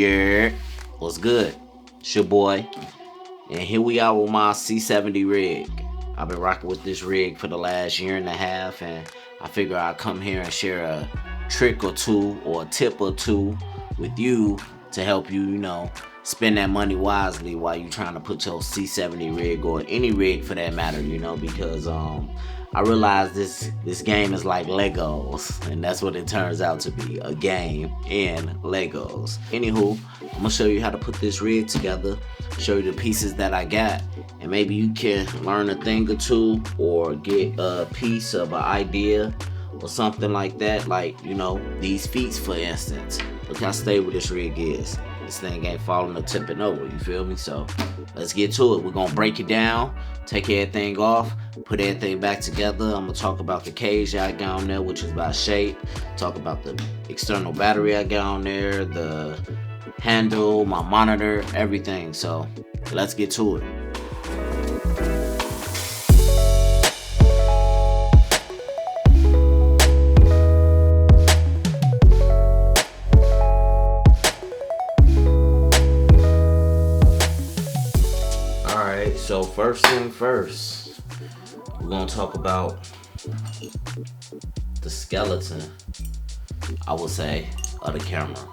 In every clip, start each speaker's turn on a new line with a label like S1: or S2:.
S1: Yeah, what's good? It's your boy, and here we are with my C70 rig. I've been rocking with this rig for the last year and a half, and I figure I'd come here and share a trick or two or a tip or two with you to help you, spend that money wisely while you're trying to put your C70 rig or any rig for that matter, because I realize this game is like Legos, and that's what it turns out to be, a game in Legos. Anywho, I'm gonna show you how to put this rig together, show you the pieces that I got, and maybe you can learn a thing or two or get a piece of an idea or something like that, like, these feet for instance. Look how stable this rig is. This thing ain't falling or tipping over, you feel me? So let's get to it. We're gonna break it down, take everything off, put everything back together. I'm gonna talk about the cage I got on there, which is by shape, talk about the external battery I got on there, the handle, my monitor, everything. So let's get to it. So first thing first, we're gonna talk about the skeleton, I would say, of the camera.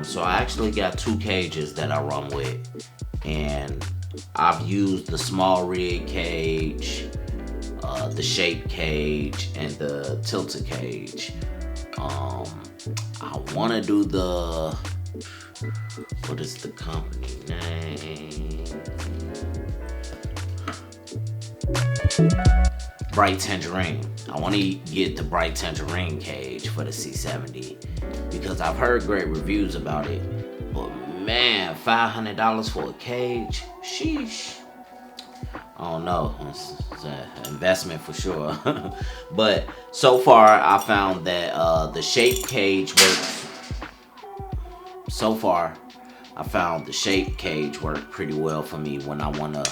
S1: So I actually got two cages that I run with, and I've used the small rig cage, the shape cage, and the tilted cage. I want to do the, what is the company name? Bright Tangerine. I want to get the Bright Tangerine cage for the C70 because I've heard great reviews about it. But man, $500 for a cage? Sheesh. I don't know. It's an investment for sure. But so far, I found that the shape cage works. So far, I found the shape cage work pretty well for me when I want to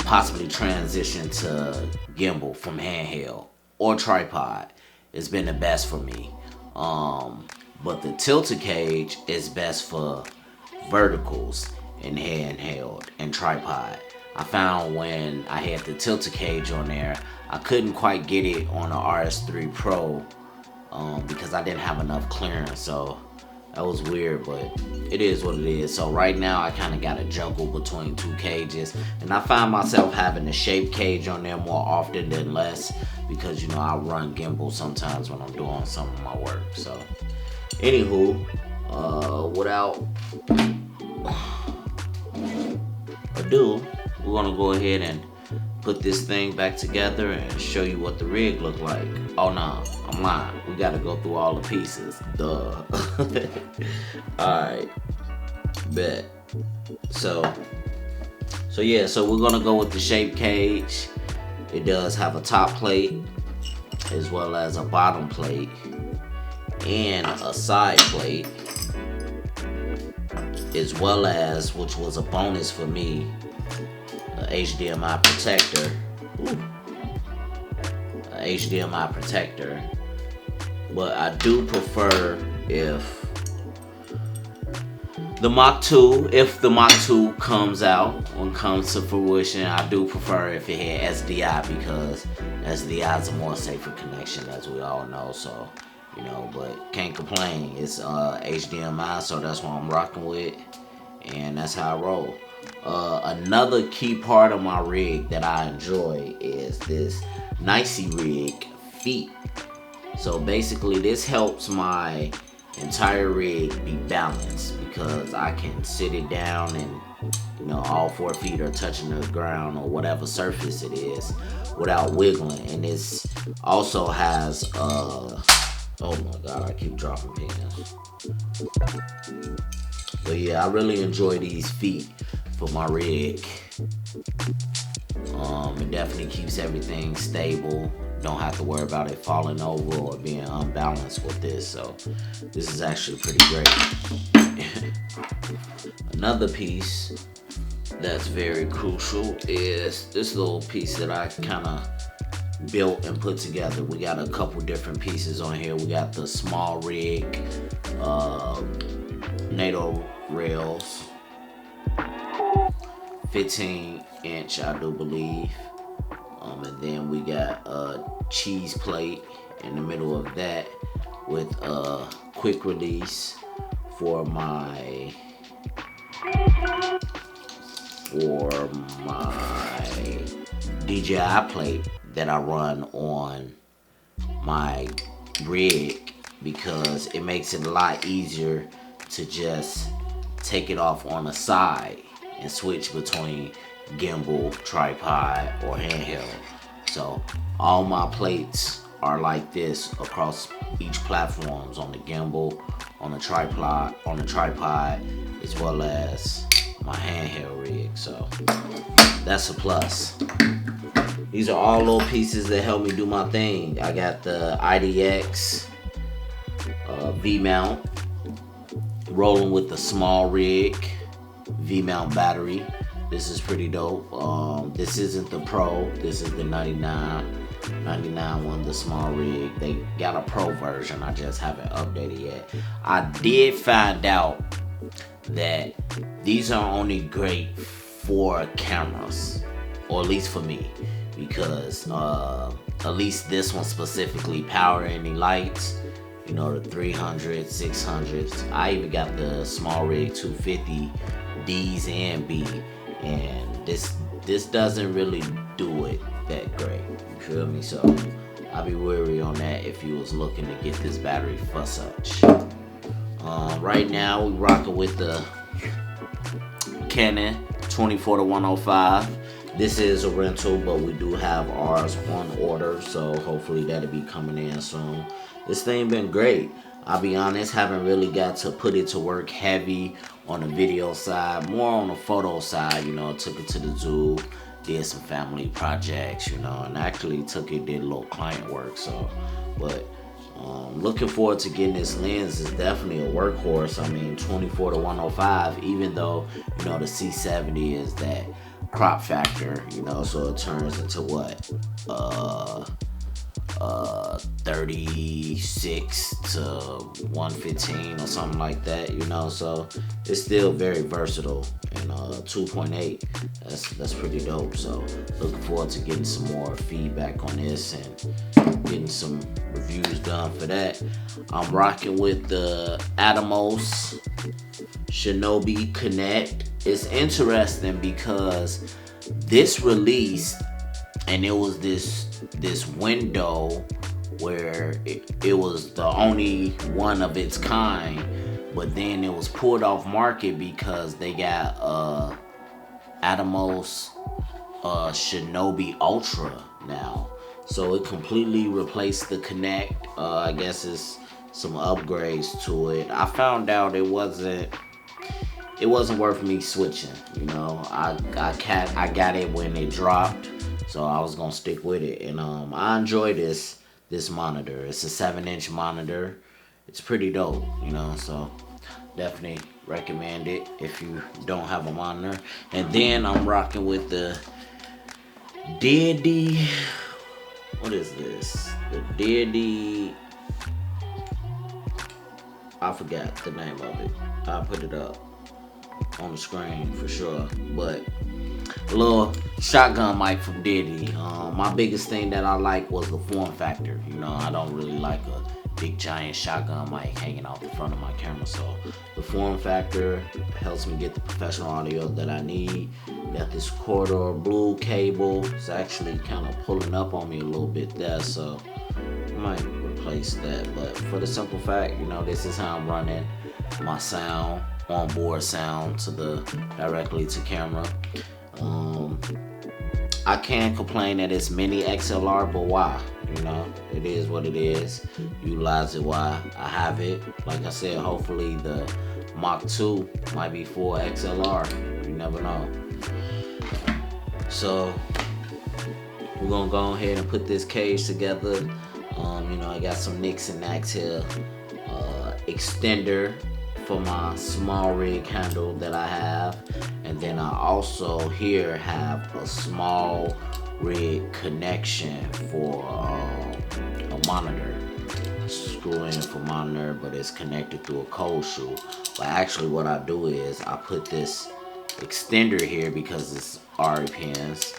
S1: possibly transition to gimbal from handheld or tripod. It's been the best for me. But the tilted cage is best for verticals and handheld and tripod. I found when I had the tilted cage on there, I couldn't quite get it on the RS3 Pro because I didn't have enough clearance. So that was weird, but it is what it is. So right now I kind of got to juggle between two cages, and I find myself having the shape cage on there more often than less because I run gimbal sometimes when I'm doing some of my work. So anywho, without ado, we're gonna go ahead and put this thing back together and show you what the rig look like. Oh no, I'm lying. We gotta go through all the pieces. Duh. Alright. Bet. So yeah, so we're gonna go with the shape cage. It does have a top plate as well as a bottom plate and a side plate, as well as, which was a bonus for me, a HDMI protector. A HDMI protector. But I do prefer if the Mach 2 comes out, when it comes to fruition, I do prefer if it had SDI because SDI is a more safer connection, as we all know. So, but can't complain. It's HDMI, so that's what I'm rocking with, and that's how I roll. Another key part of my rig that I enjoy is this Nicey rig feet. So basically this helps my entire rig be balanced because I can sit it down and all 4 feet are touching the ground or whatever surface it is without wiggling. And this also has oh my god, I keep dropping pins. But yeah, I really enjoy these feet for my rig. It definitely keeps everything stable. Don't have to worry about it falling over or being unbalanced with this. So this is actually pretty great. Another piece that's very crucial is this little piece that I kind of built and put together. We got a couple different pieces on here. We got the small rig NATO rails, 15-inch, I do believe. And then we got a cheese plate in the middle of that with a quick release for my DJI plate that I run on my rig, because it makes it a lot easier to just take it off on the side and switch between gimbal, tripod, or handheld. So all my plates are like this across each platforms, on the gimbal, on the tripod, as well as my handheld rig. So that's a plus. These are all little pieces that help me do my thing. I got the IDX V-mount, rolling with the small rig V-mount battery. This is pretty dope. This isn't the Pro. This is the 99 one, the small rig. They got a Pro version. I just haven't updated yet. I did find out that these are only great for cameras, or at least for me, because at least this one specifically, power any lights, you know, the 300, 600s. I even got the small rig 250 D's and B, and this doesn't really do it that great. You feel me? So I'll be wary on that if you was looking to get this battery for such. Right now we rocking with the Canon 24-105. This is a rental, but we do have ours on order, so hopefully that'll be coming in soon. This thing been great. I'll be honest, haven't really got to put it to work heavy on the video side, more on the photo side. You know, took it to the zoo, did some family projects, you know, and actually did a little client work. So, but looking forward to getting this lens. Is definitely a workhorse. I mean, 24-105, even though, you know, the C70 is that crop factor, you know, so it turns into what, 36 to 115 or something like that, you know, so it's still very versatile. And 2.8, that's pretty dope. So looking forward to getting some more feedback on this and getting some reviews done for that. I'm rocking with the Atomos Shinobi Connect. It's interesting because this release, and it was this window where it was the only one of its kind, but then it was pulled off market because they got Atomos Shinobi Ultra now. So it completely replaced the Connect. I guess it's some upgrades to it. I found out it wasn't worth me switching, you know. I got it when it dropped, so I was gonna stick with it. And I enjoy this monitor. It's a 7-inch monitor. It's pretty dope, you know, so definitely recommend it if you don't have a monitor. And then I'm rocking with the Deity, what is this? The Deity, I forgot the name of it. I'll put it up on the screen for sure. But a little shotgun mic from Deity. My biggest thing that I like was the form factor. You know, I don't really like a big giant shotgun mic hanging out the front of my camera, so the form factor helps me get the professional audio that I need. Got this corridor blue cable. It's actually kind of pulling up on me a little bit there, so I might replace that. But for the simple fact, you know, this is how I'm running my sound, onboard sound directly to camera. I can't complain that it's mini XLR, but why? You know, it is what it is. Utilize it while I have it. Like I said, hopefully the Mach 2 might be full XLR. You never know. So we're gonna go ahead and put this cage together. You know, I got some nicks and knacks here. Extender for my small rig handle that I have, and then I also here have a small rig connection for a monitor. screw in for monitor, but it's connected through a cold shoe. But actually what I do is I put this extender here because it's RF pins,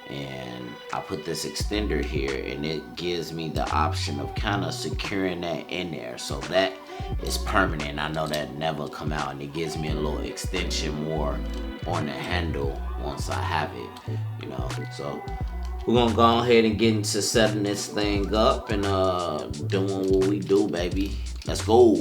S1: and I put this extender here, and it gives me the option of kind of securing that in there, so that is permanent. I know that never come out, and it gives me a little extension more on the handle once I have it, you know. So we're gonna go ahead and get into setting this thing up and doing what we do, baby. Let's go.